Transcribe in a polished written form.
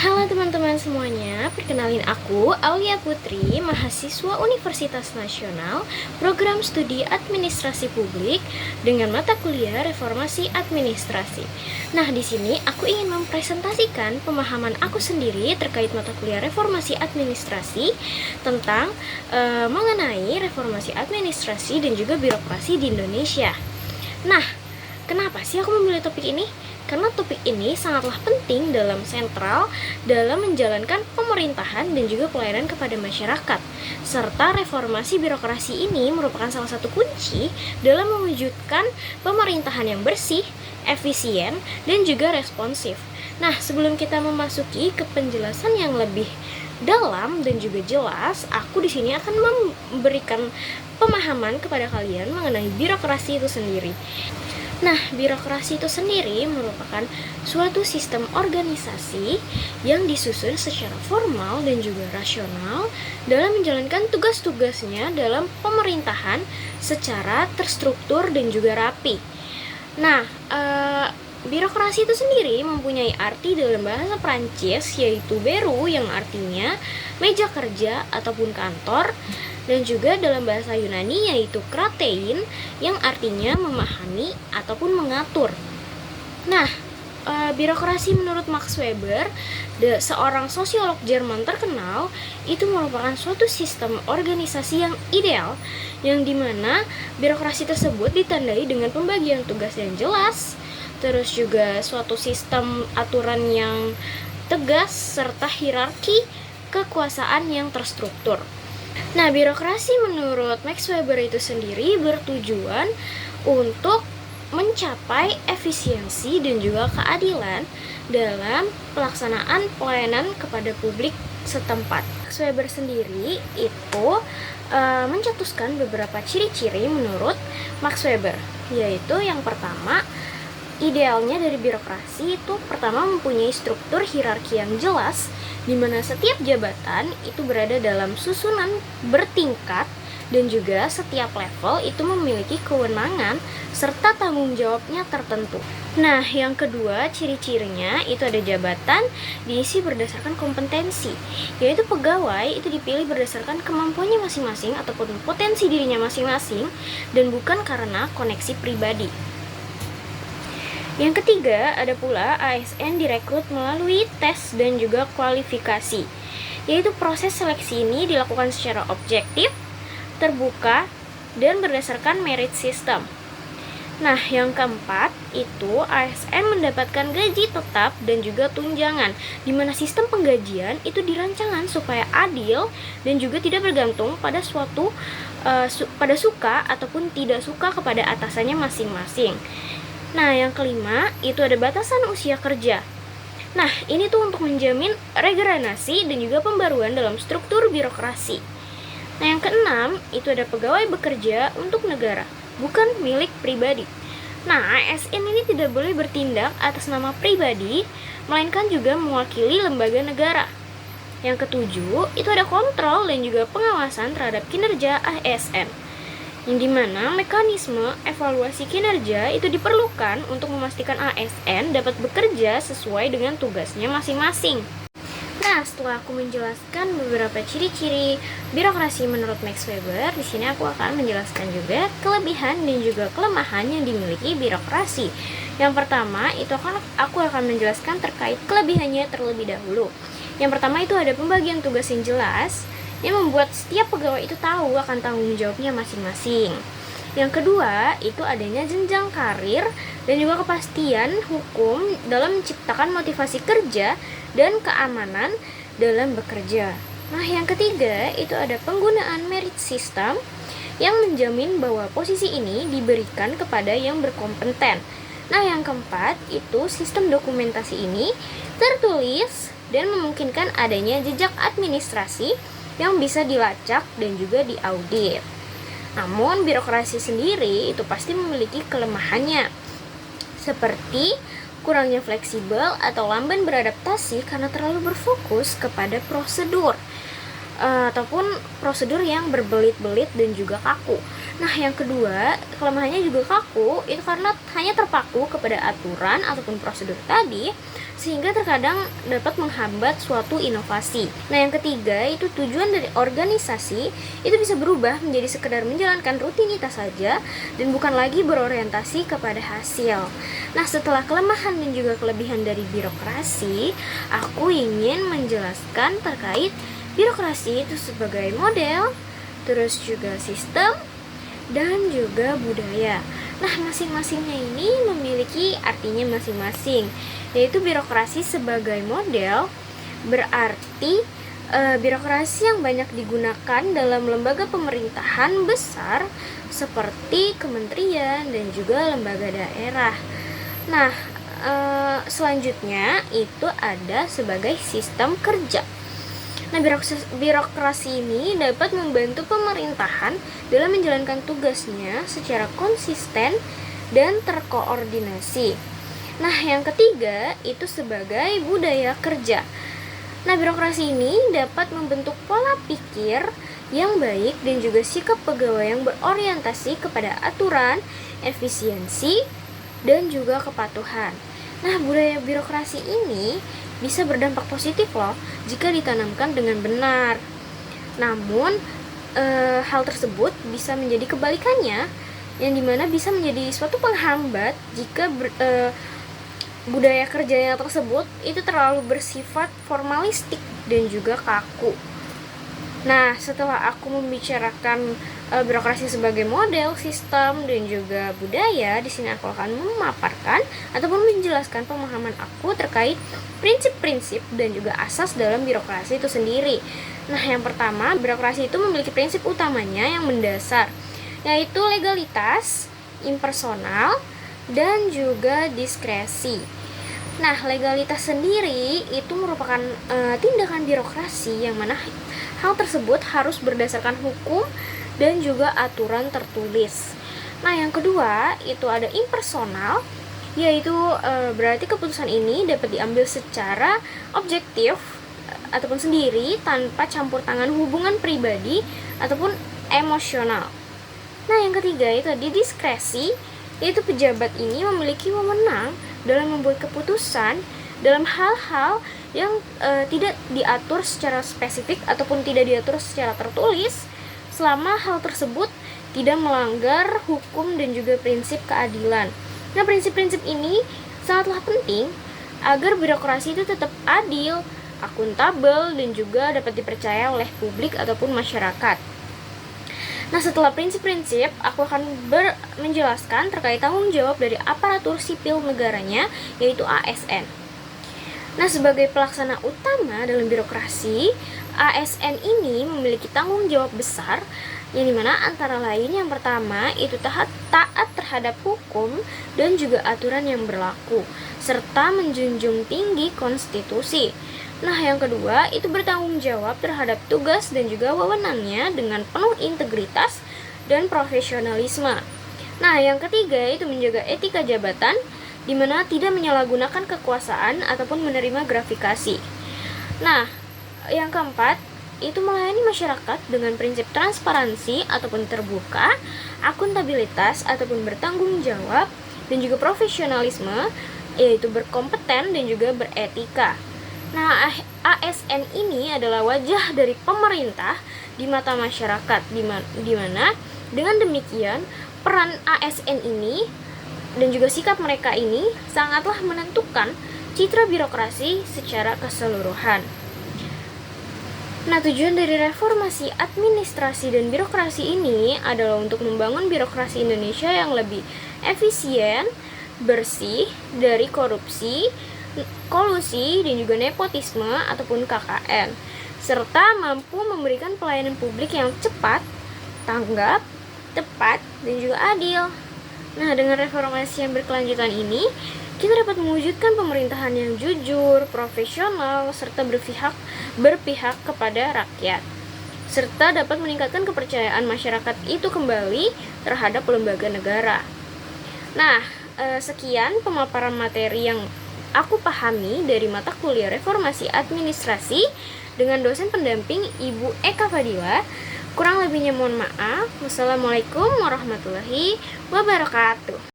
Halo teman-teman semuanya, perkenalin aku Aulia Putri, mahasiswa Universitas Nasional, Program Studi Administrasi Publik dengan mata kuliah Reformasi Administrasi. Nah, di sini aku ingin mempresentasikan pemahaman aku sendiri terkait mata kuliah Reformasi Administrasi tentang mengenai reformasi administrasi dan juga birokrasi di Indonesia. Nah, kenapa sih aku memilih topik ini? Karena topik ini sangatlah penting dalam menjalankan pemerintahan dan juga pelayanan kepada masyarakat. Serta reformasi birokrasi ini merupakan salah satu kunci dalam mewujudkan pemerintahan yang bersih, efisien, dan juga responsif. Nah, sebelum kita memasuki ke penjelasan yang lebih dalam dan juga jelas, aku di sini akan memberikan pemahaman kepada kalian mengenai birokrasi itu sendiri. Nah, birokrasi itu sendiri merupakan suatu sistem organisasi yang disusun secara formal dan juga rasional dalam menjalankan tugas-tugasnya dalam pemerintahan secara terstruktur dan juga rapi. Nah, birokrasi itu sendiri mempunyai arti dalam bahasa Prancis yaitu bureau yang artinya meja kerja ataupun kantor, dan juga dalam bahasa Yunani yaitu kratein yang artinya memahami ataupun mengatur. Nah, birokrasi menurut Max Weber, seorang sosiolog Jerman terkenal, itu merupakan suatu sistem organisasi yang ideal yang dimana birokrasi tersebut ditandai dengan pembagian tugas yang jelas, terus juga suatu sistem aturan yang tegas serta hierarki kekuasaan yang terstruktur. Nah, birokrasi menurut Max Weber itu sendiri bertujuan untuk mencapai efisiensi dan juga keadilan dalam pelaksanaan pelayanan kepada publik setempat. Max Weber sendiri itu mencetuskan beberapa ciri-ciri menurut Max Weber, yaitu yang pertama, idealnya dari birokrasi itu pertama mempunyai struktur hierarki yang jelas, di mana setiap jabatan itu berada dalam susunan bertingkat dan juga setiap level itu memiliki kewenangan serta tanggung jawabnya tertentu. Nah, yang kedua ciri-cirinya itu ada jabatan diisi berdasarkan kompetensi, yaitu pegawai itu dipilih berdasarkan kemampuannya masing-masing ataupun potensi dirinya masing-masing dan bukan karena koneksi pribadi. Yang ketiga, ada pula ASN direkrut melalui tes dan juga kualifikasi, yaitu proses seleksi ini dilakukan secara objektif, terbuka, dan berdasarkan merit system. Nah, yang keempat, itu ASN mendapatkan gaji tetap dan juga tunjangan, di mana sistem penggajian itu dirancangkan supaya adil dan juga tidak bergantung pada pada suka ataupun tidak suka kepada atasannya masing-masing. Nah, yang kelima, itu ada batasan usia kerja. Nah, ini tuh untuk menjamin regenerasi dan juga pembaruan dalam struktur birokrasi. Nah, yang keenam, itu ada pegawai bekerja untuk negara, bukan milik pribadi. Nah, ASN ini tidak boleh bertindak atas nama pribadi, melainkan juga mewakili lembaga negara. Yang ketujuh, itu ada kontrol dan juga pengawasan terhadap kinerja ASN, yang dimana mekanisme evaluasi kinerja itu diperlukan untuk memastikan ASN dapat bekerja sesuai dengan tugasnya masing-masing. Nah, setelah aku menjelaskan beberapa ciri-ciri birokrasi menurut Max Weber, di sini aku akan menjelaskan juga kelebihan dan juga kelemahan yang dimiliki birokrasi. Yang pertama, aku akan menjelaskan terkait kelebihannya terlebih dahulu. Yang pertama itu ada pembagian tugas yang jelas, yang membuat setiap pegawai itu tahu akan tanggung jawabnya masing-masing. Yang kedua, itu adanya jenjang karir dan juga kepastian hukum dalam menciptakan motivasi kerja dan keamanan dalam bekerja. Nah, yang ketiga, itu ada penggunaan merit system yang menjamin bahwa posisi ini diberikan kepada yang berkompeten. Nah, yang keempat, itu sistem dokumentasi ini tertulis dan memungkinkan adanya jejak administrasi yang bisa dilacak dan juga diaudit. Namun, birokrasi sendiri itu pasti memiliki kelemahannya, seperti kurangnya fleksibel atau lamban beradaptasi karena terlalu berfokus kepada prosedur. ataupun prosedur yang berbelit-belit dan juga kaku. Nah, yang kedua, kelemahannya juga kaku, itu karena hanya terpaku kepada aturan ataupun prosedur tadi, sehingga terkadang dapat menghambat suatu inovasi. Nah, yang ketiga, itu tujuan dari organisasi itu bisa berubah menjadi sekedar menjalankan rutinitas saja dan bukan lagi berorientasi kepada hasil. Nah, setelah kelemahan dan juga kelebihan dari birokrasi, aku ingin menjelaskan terkait birokrasi itu sebagai model, terus juga sistem, dan juga budaya. Nah, masing-masingnya ini memiliki artinya masing-masing. Yaitu birokrasi sebagai model berarti birokrasi yang banyak digunakan dalam lembaga pemerintahan besar seperti kementerian dan juga lembaga daerah. Nah, selanjutnya itu ada sebagai sistem kerja. Nah, birokrasi ini dapat membantu pemerintahan dalam menjalankan tugasnya secara konsisten dan terkoordinasi. Nah, yang ketiga itu sebagai budaya kerja. Nah, birokrasi ini dapat membentuk pola pikir yang baik dan juga sikap pegawai yang berorientasi kepada aturan, efisiensi, dan juga kepatuhan. Nah, budaya birokrasi ini bisa berdampak positif loh jika ditanamkan dengan benar. Namun, hal tersebut bisa menjadi kebalikannya, yang dimana bisa menjadi suatu penghambat jika budaya kerjanya tersebut itu terlalu bersifat formalistik dan juga kaku. Nah, setelah aku membicarakan birokrasi sebagai model, sistem, dan juga budaya, di sini aku akan memaparkan ataupun menjelaskan pemahaman aku terkait prinsip-prinsip dan juga asas dalam birokrasi itu sendiri. Nah, yang pertama, birokrasi itu memiliki prinsip utamanya yang mendasar, yaitu legalitas, impersonal, dan juga diskresi. Nah, legalitas sendiri itu merupakan tindakan birokrasi yang mana hal tersebut harus berdasarkan hukum dan juga aturan tertulis. Nah, yang kedua itu ada impersonal, yaitu berarti keputusan ini dapat diambil secara objektif ataupun sendiri tanpa campur tangan hubungan pribadi ataupun emosional. Nah, yang ketiga itu ada diskresi, yaitu pejabat ini memiliki wewenang dalam membuat keputusan dalam hal-hal yang tidak diatur secara spesifik ataupun tidak diatur secara tertulis, selama hal tersebut tidak melanggar hukum dan juga prinsip keadilan. Nah, prinsip-prinsip ini sangatlah penting agar birokrasi itu tetap adil, akuntabel, dan juga dapat dipercaya oleh publik ataupun masyarakat. Nah, setelah prinsip-prinsip, aku akan menjelaskan terkait tanggung jawab dari aparatur sipil negaranya, yaitu ASN. Nah, sebagai pelaksana utama dalam birokrasi, ASN ini memiliki tanggung jawab besar, yang dimana antara lain yang pertama itu taat terhadap hukum dan juga aturan yang berlaku, serta menjunjung tinggi konstitusi. Nah, yang kedua itu bertanggung jawab terhadap tugas dan juga wewenangnya dengan penuh integritas dan profesionalisme. Nah, yang ketiga itu menjaga etika jabatan, di mana tidak menyalahgunakan kekuasaan ataupun menerima gratifikasi. Nah, yang keempat itu melayani masyarakat dengan prinsip transparansi ataupun terbuka, akuntabilitas ataupun bertanggung jawab, dan juga profesionalisme, yaitu berkompeten dan juga beretika. Nah, ASN ini adalah wajah dari pemerintah di mata masyarakat, di mana dengan demikian peran ASN ini dan juga sikap mereka ini sangatlah menentukan citra birokrasi secara keseluruhan. Nah, tujuan dari reformasi administrasi dan birokrasi ini adalah untuk membangun birokrasi Indonesia yang lebih efisien, bersih dari korupsi, kolusi, dan juga nepotisme ataupun KKN, serta mampu memberikan pelayanan publik yang cepat, tanggap, tepat, dan juga adil. Nah, dengan reformasi yang berkelanjutan ini, kita dapat mewujudkan pemerintahan yang jujur, profesional, serta berpihak kepada rakyat, serta dapat meningkatkan kepercayaan masyarakat itu kembali terhadap lembaga negara. Nah, sekian pemaparan materi yang aku pahami dari mata kuliah Reformasi Administrasi dengan dosen pendamping Ibu Eka Fadila. Kurang lebihnya mohon maaf. Wassalamualaikum warahmatullahi wabarakatuh.